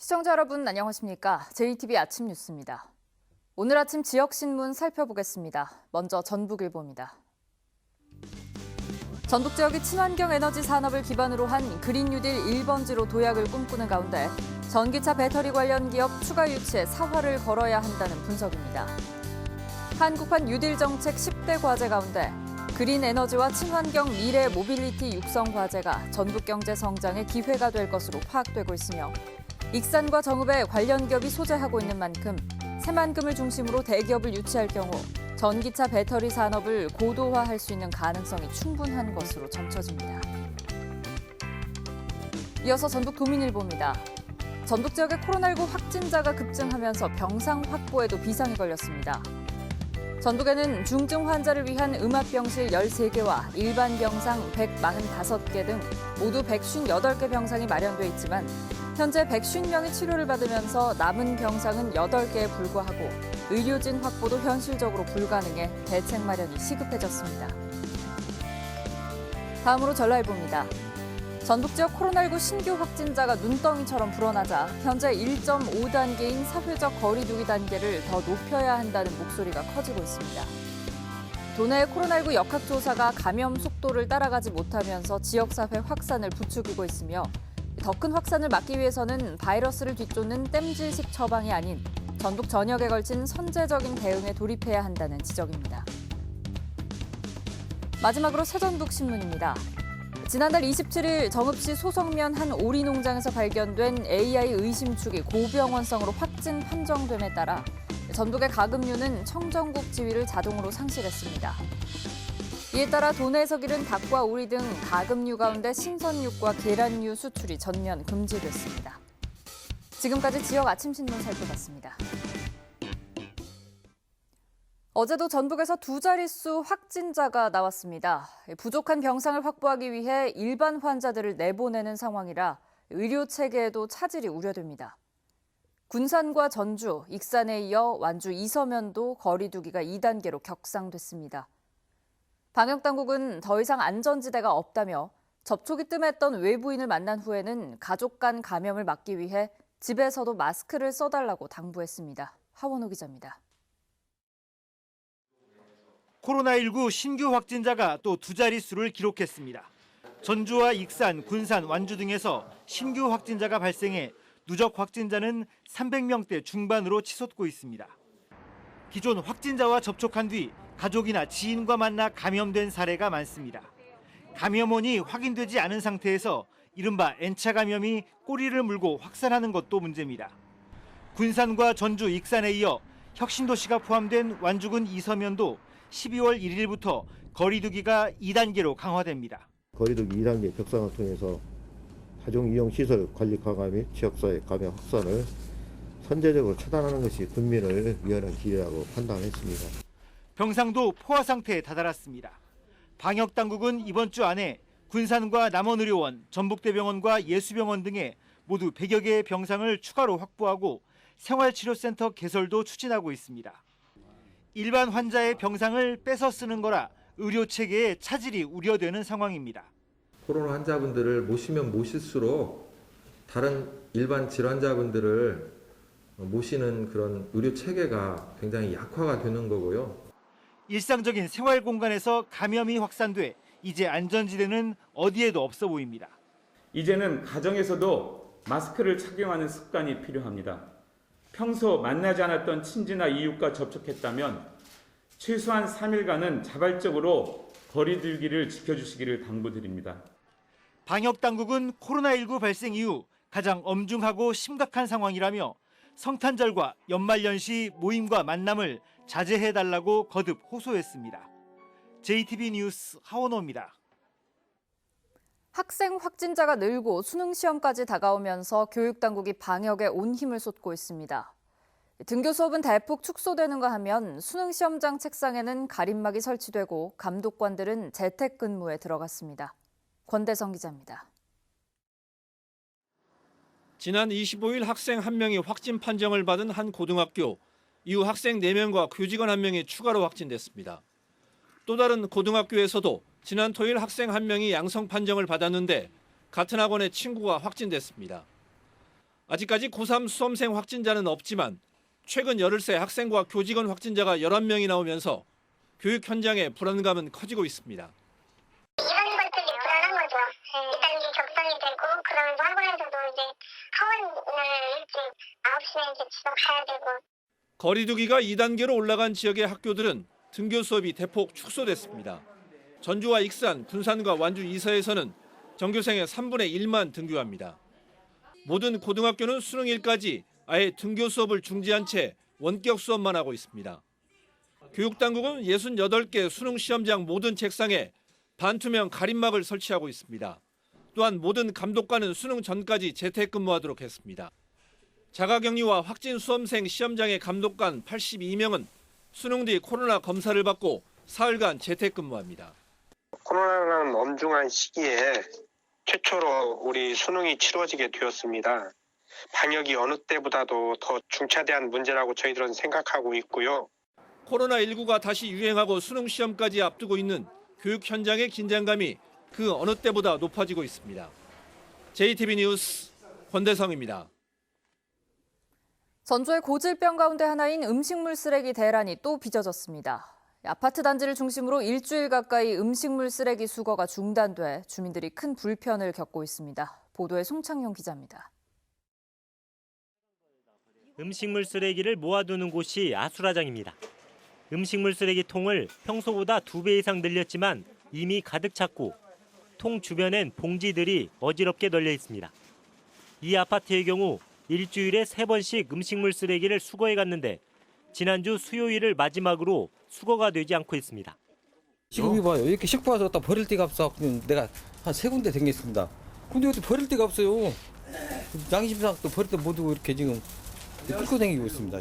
시청자 여러분 안녕하십니까? JTB 아침 뉴스입니다. 오늘 아침 지역 신문 살펴보겠습니다. 먼저 전북일보입니다. 전북 지역이 친환경 에너지 산업을 기반으로 한 그린 뉴딜 1번지로 도약을 꿈꾸는 가운데 전기차 배터리 관련 기업 추가 유치에 사활을 걸어야 한다는 분석입니다. 한국판 뉴딜 정책 10대 과제 가운데 그린 에너지와 친환경 미래 모빌리티 육성 과제가 전북 경제 성장의 기회가 될 것으로 파악되고 있으며 익산과 정읍에 관련 기업이 소재하고 있는 만큼 새만금을 중심으로 대기업을 유치할 경우 전기차 배터리 산업을 고도화할 수 있는 가능성이 충분한 것으로 점쳐집니다. 이어서 전북 도민일보입니다. 전북 지역의 코로나19 확진자가 급증하면서 병상 확보에도 비상이 걸렸습니다. 전북에는 중증 환자를 위한 음압병실 13개와 일반 병상 145개 등 모두 158개 병상이 마련돼 있지만 현재 150명이 치료를 받으면서 남은 병상은 8개에 불과하고 의료진 확보도 현실적으로 불가능해 대책 마련이 시급해졌습니다. 다음으로 전라일보입니다. 전북 지역 코로나19 신규 확진자가 눈덩이처럼 불어나자 현재 1.5단계인 사회적 거리두기 단계를 더 높여야 한다는 목소리가 커지고 있습니다. 도내 코로나19 역학조사가 감염 속도를 따라가지 못하면서 지역사회 확산을 부추기고 있으며 더 큰 확산을 막기 위해서는 바이러스를 뒤쫓는 땜질식 처방이 아닌 전북 전역에 걸친 선제적인 대응에 돌입해야 한다는 지적입니다. 마지막으로 새전북 신문입니다. 지난달 27일 정읍시 소성면 한 오리 농장에서 발견된 AI 의심축이 고병원성으로 확진 판정됨에 따라 전북의 가금류는 청정국 지위를 자동으로 상실했습니다. 이에 따라 도내에서 기른 닭과 오리 등 가금류 가운데 신선육과 계란류 수출이 전면 금지됐습니다. 지금까지 지역 아침 신문 살펴봤습니다. 어제도 전북에서 두 자릿수 확진자가 나왔습니다. 부족한 병상을 확보하기 위해 일반 환자들을 내보내는 상황이라 의료 체계에도 차질이 우려됩니다. 군산과 전주, 익산에 이어 완주 이서면도 거리 두기가 2단계로 격상됐습니다. 방역당국은 더 이상 안전지대가 없다며 접촉이 뜸했던 외부인을 만난 후에는 가족 간 감염을 막기 위해 집에서도 마스크를 써달라고 당부했습니다. 하원호 기자입니다. 코로나19 신규 확진자가 또 두 자릿수를 기록했습니다. 전주와 익산, 군산, 완주 등에서 신규 확진자가 발생해 누적 확진자는 300명대 중반으로 치솟고 있습니다. 기존 확진자와 접촉한 뒤 가족이나 지인과 만나 감염된 사례가 많습니다. 감염원이 확인되지 않은 상태에서 이른바 N차 감염이 꼬리를 물고 확산하는 것도 문제입니다. 군산과 전주, 익산에 이어 혁신도시가 포함된 완주군 이서면도 12월 1일부터 거리두기가 2단계로 강화됩니다. 거리두기 2단계 격상을 통해서 다중이용시설 관리 강화 및 지역사회 감염 확산을 선제적으로 차단하는 것이 국민을 위한 길이라고 판단했습니다. 병상도 포화 상태에 다다랐습니다. 방역당국은 이번 주 안에 군산과 남원의료원, 전북대병원과 예수병원 등에 모두 100여 개의 병상을 추가로 확보하고 생활치료센터 개설도 추진하고 있습니다. 일반 환자의 병상을 뺏어 쓰는 거라 의료체계에 차질이 우려되는 상황입니다. 코로나 환자분들을 모시면 모실수록 다른 일반 질환자분들을 모시는 그런 의료체계가 굉장히 약화가 되는 거고요. 일상적인 생활 공간에서 감염이 확산돼 이제 안전지대는 어디에도 없어 보입니다. 이제는 가정에서도 마스크를 착용하는 습관이 필요합니다. 평소 만나지 않았던 친지나 이웃과 접촉했다면 최소한 3일간은 자발적으로 거리두기를 지켜주시기를 당부드립니다. 방역당국은 코로나19 발생 이후 가장 엄중하고 심각한 상황이라며 성탄절과 연말연시 모임과 만남을 자제해달라고 거듭 호소했습니다. JTB 뉴스 하원호입니다. 학생 확진자가 늘고 수능 시험까지 다가오면서 교육당국이 방역에 온 힘을 쏟고 있습니다. 등교 수업은 대폭 축소되는가 하면 수능 시험장 책상에는 가림막이 설치되고 감독관들은 재택근무에 들어갔습니다. 권대성 기자입니다. 지난 25일 학생 1명이 확진 판정을 받은 한 고등학교. 이후 학생 4명과 교직원 1명이 추가로 확진됐습니다. 또 다른 고등학교에서도 지난 토요일 학생 1명이 양성 판정을 받았는데 같은 학원의 친구가 확진됐습니다. 아직까지 고3 수험생 확진자는 없지만 최근 열흘새 학생과 교직원 확진자가 11명이 나오면서 교육 현장의 불안감은 커지고 있습니다. 이런 것들이 불안한 거죠. 일단 이게 격상이 되고 그러면서 학원에서도 이제 학원을 일찍 9시에 이제 집에 가야 되고. 거리두기가 2단계로 올라간 지역의 학교들은 등교 수업이 대폭 축소됐습니다. 전주와 익산, 군산과 완주 2사에서는 전교생의 3분의 1만 등교합니다. 모든 고등학교는 수능일까지 아예 등교 수업을 중지한 채 원격 수업만 하고 있습니다. 교육당국은 68개 수능 시험장 모든 책상에 반투명 가림막을 설치하고 있습니다. 또한 모든 감독관은 수능 전까지 재택근무하도록 했습니다. 자가격리와 확진 수험생 시험장의 감독관 82명은 수능 뒤 코로나 검사를 받고 사흘간 재택근무합니다. 코로나라는 엄중한 시기에 최초로 우리 수능이 치러지게 되었습니다. 방역이 어느 때보다도 더 중차대한 문제라고 저희들은 생각하고 있고요. 코로나19가 다시 유행하고 수능 시험까지 앞두고 있는 교육 현장의 긴장감이 그 어느 때보다 높아지고 있습니다. JTB 뉴스 권대성입니다. 전주의 고질병 가운데 하나인 음식물 쓰레기 대란이 또 빚어졌습니다. 아파트 단지를 중심으로 일주일 가까이 음식물 쓰레기 수거가 중단돼 주민들이 큰 불편을 겪고 있습니다. 보도에 송창용 기자입니다. 음식물 쓰레기를 모아두는 곳이 아수라장입니다. 음식물 쓰레기통을 평소보다 2배 이상 늘렸지만 이미 가득 찼고 통 주변엔 봉지들이 어지럽게 널려 있습니다. 이 아파트의 경우 일주일에 3번씩 음식물 쓰레기를 수거해 갔는데 지난주 수요일을 마지막으로 수거가 되지 않고 있습니다. 지금 이봐요. 이렇게 싣고 와서 갖다 버릴 데가 없어. 내가 한 3군데 댕겼습니다. 근데 어디 버릴 데가 없어요. 양심상 또 버릴 데 못 두고 이렇게 지금 끌고 다니고 있습니다.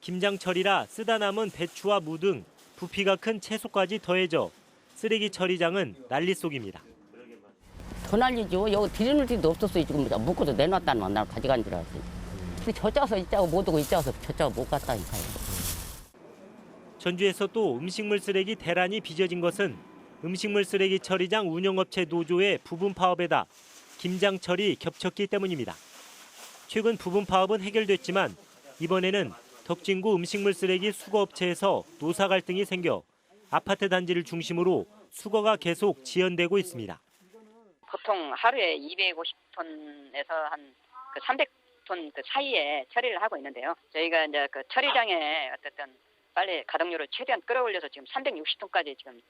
김장철이라 쓰다 남은 배추와 무 등 부피가 큰 채소까지 더해져 쓰레기 처리장은 난리속입니다. 더 난리죠. 여기 드리는 데도 없었어요. 지금 묶어서 내놨다는 날 가져간 줄 알았어요. 근데 저쪽에서 이쪽하고 못 오고 이쪽에서 저쪽 못 갔다니까요. 전주에서 또 음식물 쓰레기 대란이 빚어진 것은 음식물 쓰레기 처리장 운영업체 노조의 부분 파업에다 김장철이 겹쳤기 때문입니다. 최근 부분 파업은 해결됐지만 이번에는 덕진구 음식물 쓰레기 수거업체에서 노사 갈등이 생겨 아파트 단지를 중심으로 수거가 계속 지연되고 있습니다. 보통 하루에 250톤에서 한 300톤 그 사이에 처리를 하고 있는데요. 저희가 이제 그 처리장에 어쨌든 빨리 가동률을 최대한 끌어올려서 지금 360톤까지 지금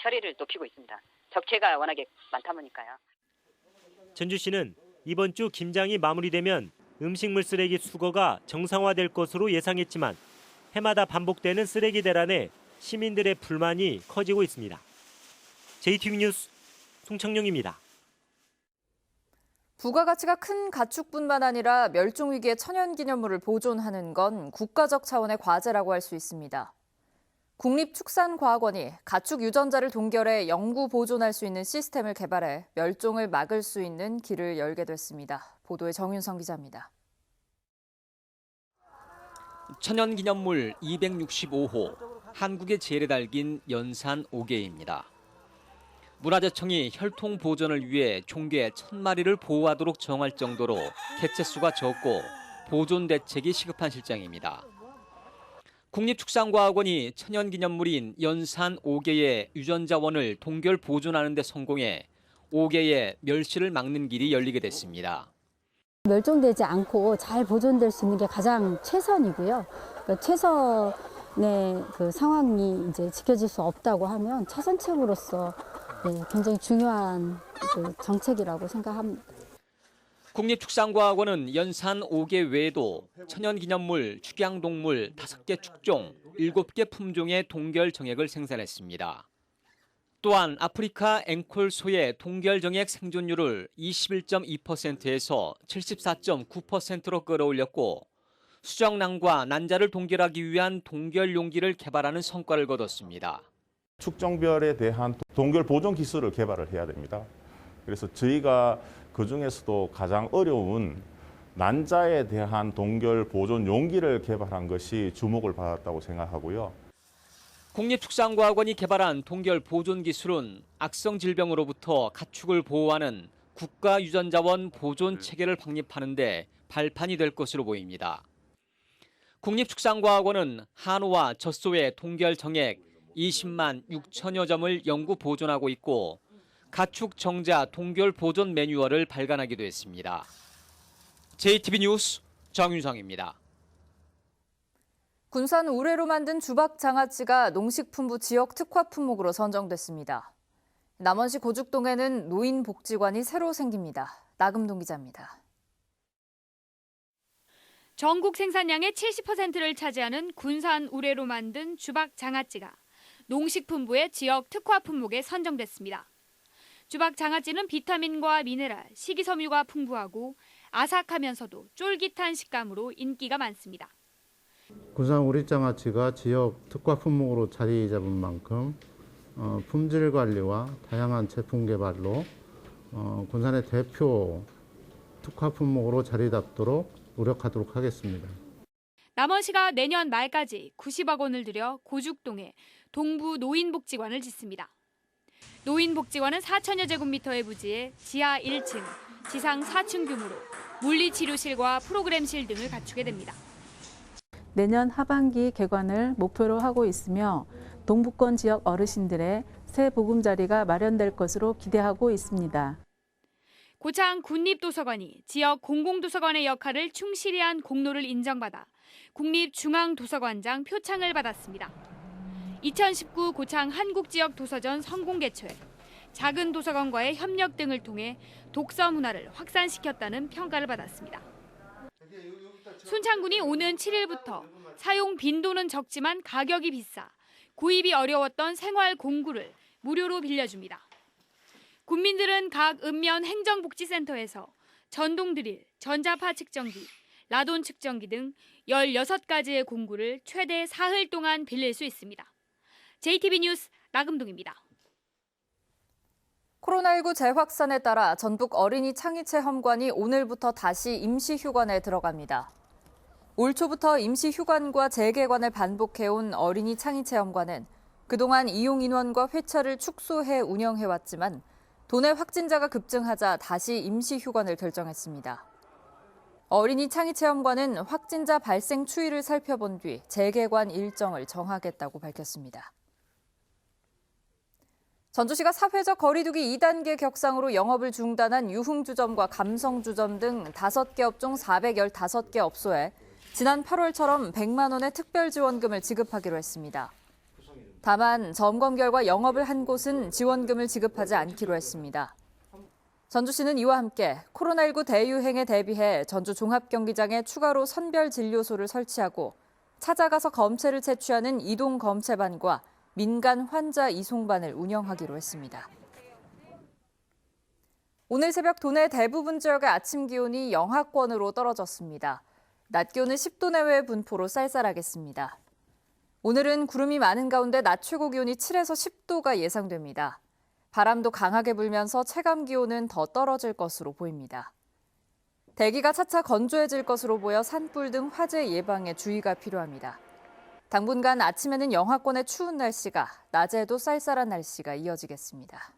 처리를 높이고 있습니다. 적체가 워낙에 많다 보니까요. 전주시는 이번 주 김장이 마무리되면 음식물 쓰레기 수거가 정상화될 것으로 예상했지만 해마다 반복되는 쓰레기 대란에 시민들의 불만이 커지고 있습니다. JTB 뉴스 송창용입니다. 부가가치가 큰 가축뿐만 아니라 멸종위기의 천연기념물을 보존하는 건 국가적 차원의 과제라고 할 수 있습니다. 국립축산과학원이 가축 유전자를 동결해 영구 보존할 수 있는 시스템을 개발해 멸종을 막을 수 있는 길을 열게 됐습니다. 보도에 정윤성 기자입니다. 천연기념물 265호, 한국의 재를 달긴 연산 5개입니다. 문화재청이 혈통 보존을 위해 총계 1000마리를 보호하도록 정할 정도로 개체수가 적고 보존 대책이 시급한 실정입니다. 국립축산과학원이 천연기념물인 연산 5개의 유전자원을 동결 보존하는 데 성공해 5개의 멸실을 막는 길이 열리게 됐습니다. 멸종되지 않고 잘 보존될 수 있는 게 가장 최선이고요. 그러니까 최선의 그 상황이 이제 지켜질 수 없다고 하면 차선책으로서 굉장히 중요한 그 정책이라고 생각합니다. 국립축산과학원은 연산 5개 외에도 천연기념물, 축양동물 5개 축종, 7개 품종의 동결 정액을 생산했습니다. 또한 아프리카 앵콜 소의 동결 정액 생존율을 21.2%에서 74.9%로 끌어올렸고 수정란과 난자를 동결하기 위한 동결 용기를 개발하는 성과를 거뒀습니다. 축종별에 대한 동결 보존 기술을 개발을 해야 됩니다. 그래서 저희가 그중에서도 가장 어려운 난자에 대한 동결 보존 용기를 개발한 것이 주목을 받았다고 생각하고요. 국립축산과학원이 개발한 동결 보존 기술은 악성 질병으로부터 가축을 보호하는 국가유전자원 보존 체계를 확립하는 데 발판이 될 것으로 보입니다. 국립축산과학원은 한우와 젖소의 동결 정액 20만 6천여 점을 연구 보존하고 있고 가축 정자 동결 보존 매뉴얼을 발간하기도 했습니다. JTB 뉴스 정윤성입니다. 군산 우레로 만든 주박 장아찌가 농식품부 지역 특화 품목으로 선정됐습니다. 남원시 고죽동에는 노인복지관이 새로 생깁니다. 나금동 기자입니다. 전국 생산량의 70%를 차지하는 군산 우레로 만든 주박 장아찌가 농식품부의 지역 특화 품목에 선정됐습니다. 주박 장아찌는 비타민과 미네랄, 식이섬유가 풍부하고 아삭하면서도 쫄깃한 식감으로 인기가 많습니다. 군산 우리장아찌가 지역 특화 품목으로 자리 잡은 만큼 품질 관리와 다양한 제품 개발로 군산의 대표 특화 품목으로 자리 잡도록 노력하도록 하겠습니다. 남원시가 내년 말까지 90억 원을 들여 고죽동에 동부 노인복지관을 짓습니다. 노인복지관은 4천여 제곱미터의 부지에 지하 1층, 지상 4층 규모로 물리치료실과 프로그램실 등을 갖추게 됩니다. 내년 하반기 개관을 목표로 하고 있으며 동부권 지역 어르신들의 새 보금자리가 마련될 것으로 기대하고 있습니다. 고창 군립도서관이 지역 공공도서관의 역할을 충실히 한 공로를 인정받아 국립중앙도서관장 표창을 받았습니다. 2019 고창 한국지역도서전 성공 개최, 작은 도서관과의 협력 등을 통해 독서 문화를 확산시켰다는 평가를 받았습니다. 순창군이 오는 7일부터 사용 빈도는 적지만 가격이 비싸 구입이 어려웠던 생활 공구를 무료로 빌려줍니다. 군민들은 각 읍면 행정복지센터에서 전동 드릴, 전자파 측정기, 라돈 측정기 등 16가지의 공구를 최대 사흘 동안 빌릴 수 있습니다. JTB 뉴스 나금동입니다. 코로나19 재확산에 따라 전북 어린이 창의체험관이 오늘부터 다시 임시휴관에 들어갑니다. 올 초부터 임시휴관과 재개관을 반복해온 어린이 창의체험관은 그동안 이용 인원과 회차를 축소해 운영해왔지만 도내 확진자가 급증하자 다시 임시휴관을 결정했습니다. 어린이 창의체험관은 확진자 발생 추이를 살펴본 뒤 재개관 일정을 정하겠다고 밝혔습니다. 전주시가 사회적 거리두기 2단계 격상으로 영업을 중단한 유흥주점과 감성주점 등 5개 업종 415개 업소에 지난 8월처럼 100만 원의 특별지원금을 지급하기로 했습니다. 다만 점검 결과 영업을 한 곳은 지원금을 지급하지 않기로 했습니다. 전주시는 이와 함께 코로나19 대유행에 대비해 전주 종합경기장에 추가로 선별진료소를 설치하고 찾아가서 검체를 채취하는 이동 검체반과 민간 환자 이송반을 운영하기로 했습니다. 오늘 새벽 도내 대부분 지역의 아침 기온이 영하권으로 떨어졌습니다. 낮 기온은 10도 내외의 분포로 쌀쌀하겠습니다. 오늘은 구름이 많은 가운데 낮 최고 기온이 7에서 10도가 예상됩니다. 바람도 강하게 불면서 체감 기온은 더 떨어질 것으로 보입니다. 대기가 차차 건조해질 것으로 보여 산불 등 화재 예방에 주의가 필요합니다. 당분간 아침에는 영하권의 추운 날씨가, 낮에도 쌀쌀한 날씨가 이어지겠습니다.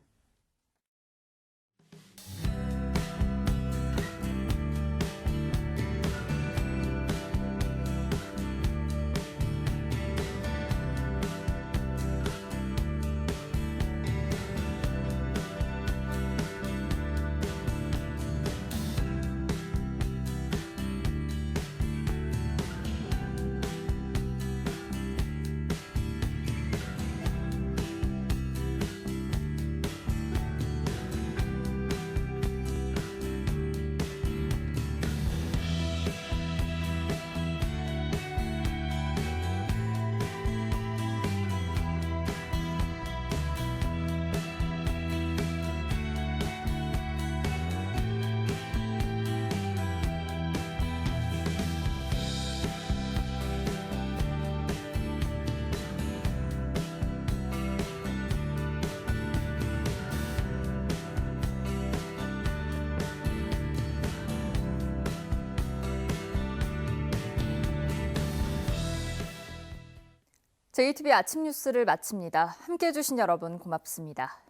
JTB 아침 뉴스를 마칩니다. 함께해 주신 여러분 고맙습니다.